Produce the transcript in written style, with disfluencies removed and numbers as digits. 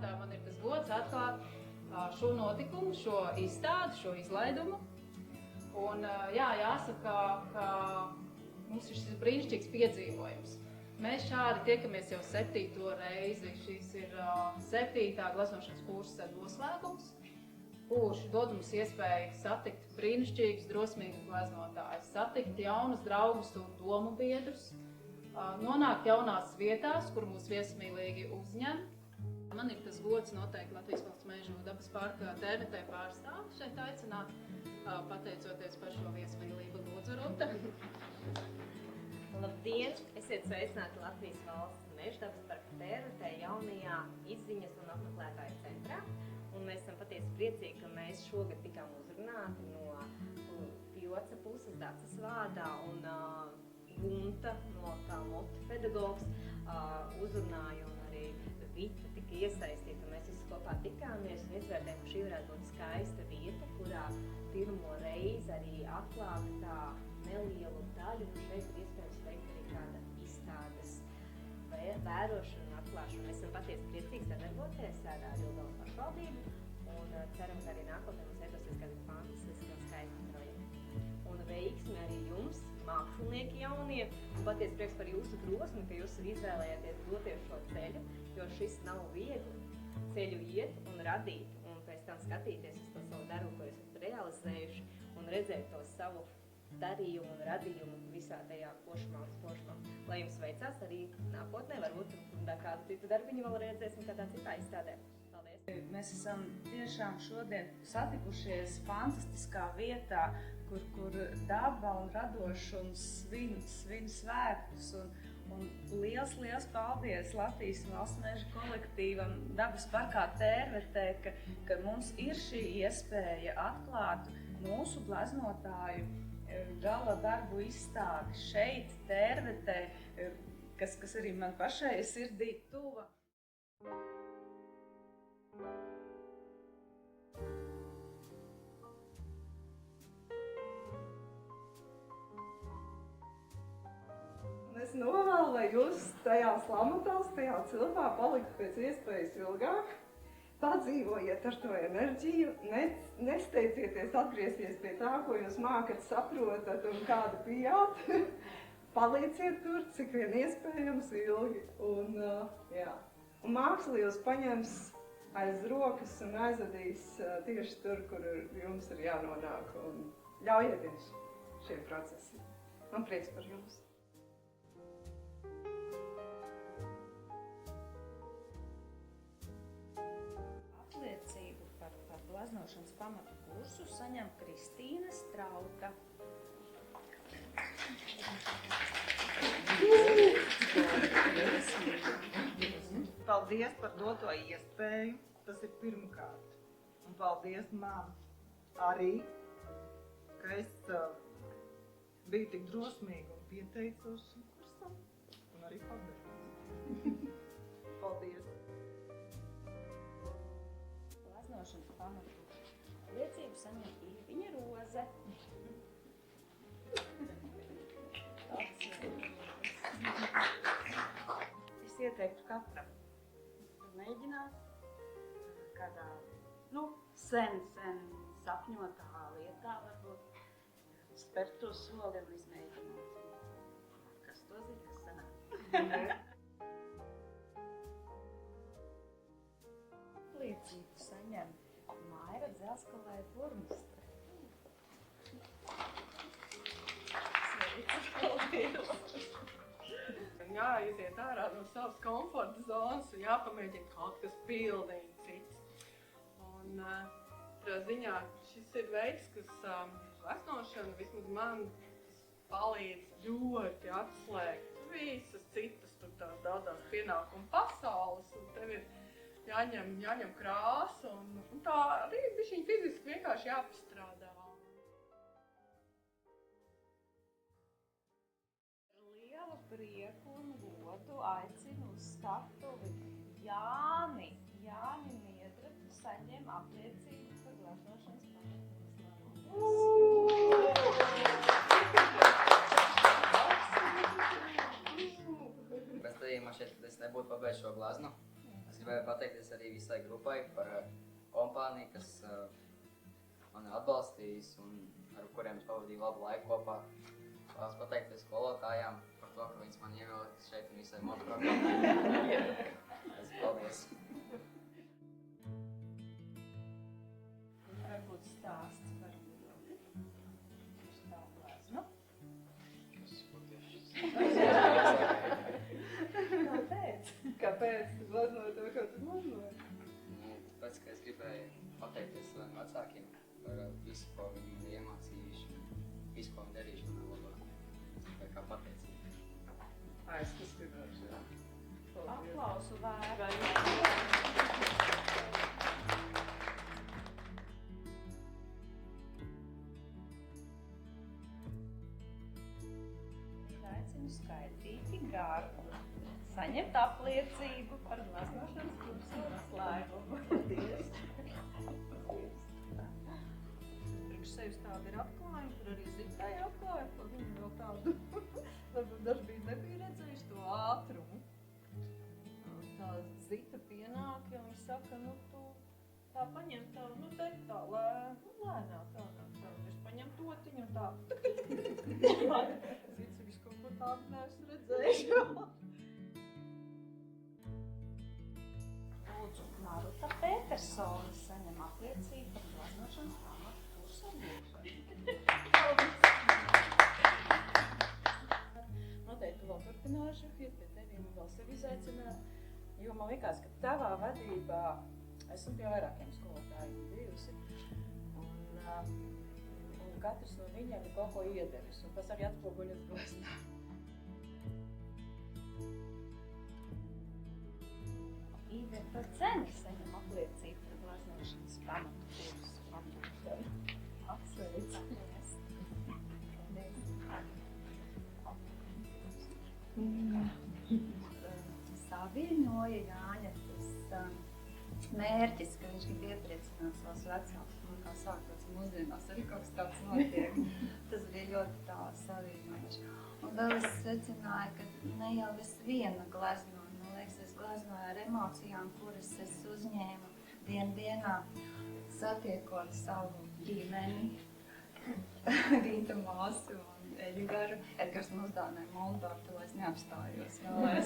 vārdā man ir tas gods atklāt šo notikumu, šo izstādi, šo izlaidumu. Un jāsaka, ka mums ir šis brīnišķīgs piedzīvojums. Mēs šādi tiekamies jau 7. reizi. Šis ir 7. gleznošanas kursa noslēgums, kurš dod mums iespēju satikt brīnišķīgus, drosmīgus gleznotājus, satikt jaunus draugus un domu biedrus, nonākt jaunās vietās, kur mūs viesmīlīgi uzņem. Man ir tas gods noteikti Latvijas Valsts Mežu dabas parka tērvetē pārstāvi šeit aicināt, pateicoties par šo viesmīlību. Lūdzu, Ruta. Labdien! Esiet sveicināti Latvijas Valsts Mežu dabas parka tērvetē jaunajā izziņas un apmeklētāju centrā. Un mēs esam patiesi priecīgi, ka mēs šogad tikām uzrunāti no Pjoca puses Dacas vārdā un Gunta no kā motu pedagogs uzrunāja un arī Vita tika iesaistīta. Mēs visi kopā tikāmies un izvērtējām, ka šī varētu būt skaista vieta, kurā pirmo reizi arī atklāt tā nelielu daļu, un šeit ir iespējams veikt arī kāda izstādes vērošana un atklāšana. Mēs esam patiesi priecīgi sadarboties ar Jelgavas pašvaldību un ceram, ka arī nākotnē mums iedosies kādi fantastiski un skaisti projekti. Un veiksmi arī jums, mākslinieki jaunie, un patiesi prieks par jūsu drosmi, ka jūs izvēlējāties doties šo ceļu, jo šis nav viegli ceļu iet un radīt, un pēc tam skatīties uz to savu darbu, ko jūs esat realizējuši, un redzēt to savu darījumu un radījumu visā tajā košumā un spožumā. Lai jums veicās arī nākotnē, varbūt kādu citu darbiņu vēl redzēsim kādā citā izstādē. Paldies! Mēs esam tiešām šodien satikušies fantastiskā vietā, kur daba un radošums svin svētkus. Un liels paldies Latvijas Valsts Meža kolektīvam Dabas parkā tērvetē, ka mums ir šī iespēja atklāt mūsu gleznotāju gala darbu izstādi šeit, tērvetē, kas arī man pašai sirdī tuva. Es novēlu, lai jūs tajās lamatās, tajā cilpā palikt pēc iespējas ilgāk. Padzīvojiet ar to enerģiju, nesteidzieties atgriezties pie tā, ko jūs mākat, saprotat un kādu bijāt. Palieciet tur, cik vien iespējams ilgi. Un māksla jūs paņems aiz rokas un aizvedīs tieši tur, kur jums ir jānonāk. Un ļaujieties šiem procesiem. Man prieks par jums. Apliecību par gleznošanas pamatu kursu saņem Kristīna Strauta. Paldies par doto iespēju, tas ir pirmkārt. Un paldies man arī, ka es biju tik drosmīga un pieteicos šim kursam un arī padarīju. Paldies! Gleznošanas pamatu apliecību saņem Īviņa Roze. Es ieteiktu katram mēģināt kādā, sen sapņotā lietā varbūt spērt to soli un izmēģināt. Kas to zina, kas sanāk? Apliecību saņem Maira Dzelskalē burmistre. Jāiziet ārā no savas komforta zonas un jāpamēģina kaut kas pilnīgi cits. Un tā ziņā šis ir veids, kas gleznošana vismaz man palīdz ļoti atslēgt visas citas tur tās daudzās pienākumu pasaules, un tev ir jāņem krāsa, un tā arī bišķiņ fiziski vienkārši jāpastrādā. Prieku un godu aicinu uz skatuvi Jāni Miedratu saņem apliecību par gleznošanas pamatu. Bez gadījumā šeit, kad es nebūtu pabeidz šo gleznu, es gribētu gribēju pateikties arī visai grupai par kompāniju, kas mani atbalstījis un ar kuriem es pavadīju labu laiku kopā. Vēlos pateikties skolotājām par to, ka viņas man ievilka šeit un visai motoprogrammai. Paldies! Varbūt stāsts par bildi. Uz tā gleznu. Kāpēc? Kāpēc? Glaznoja to, ko tu glaznoji? Tāpēc, ka es gribēju pateikties saviem vecākiem par visu, ko viņi man iemācījuši un visu, ko viņi darījuši manā labā. Vai kā pateicība. Es tas gribēšu, jā. Aplausu vērā. Aicinu skaitīti garu. Saņemt apliecību par glaznošanas kursu noslēgumu. Paldies. Priekš sevis tāda ir atklājuma, tur arī Zitai atklāja, ka viņa vēl tādu, varbūt dažbrīd nebija redzējuši to ātrumu. Tā Zita pienāk, ja viņa saka, nu tu tā paņem tā, nu te tā lēnāk, tā. Es paņem totiņu un tā. Zita, visu kaut ko tādu neesmu redzējuši. Lūdzu, Maruta Petersone saņem apliecību par glaznošanas pamatu kursu Noteikti vēl turpināšu, ja pie teviem vēl sevi izaicināt, jo man likās, ka tavā vadībā esmu pie vairākiem skolotājiem bijusi, un katrs no viņiem ir kaut ko iedevis, un tas arī atspoguļas gleznā. Iveta Ceni saņem apliecību par glaznošanas pamatu kursu apgūšanu. Apsveic. Saviļņoja Jāņa tas mērķis, ka viņš grib iepriecināt savus vecākus, un kā sākot mūsdienās arī kaut kas tāds notiek. Tas bija ļoti tā saviļņojuši. Un vēl es secināju, ka ne jau es viena gleznoju. Man liekas, es gleznoju ar emocijām, kuras es uzņēmu dienā, satiekot savu ģimeni, Rīta māsu un Edgaru. Edgars mums dāvināja Moldortu, lai es neapstājos vēl.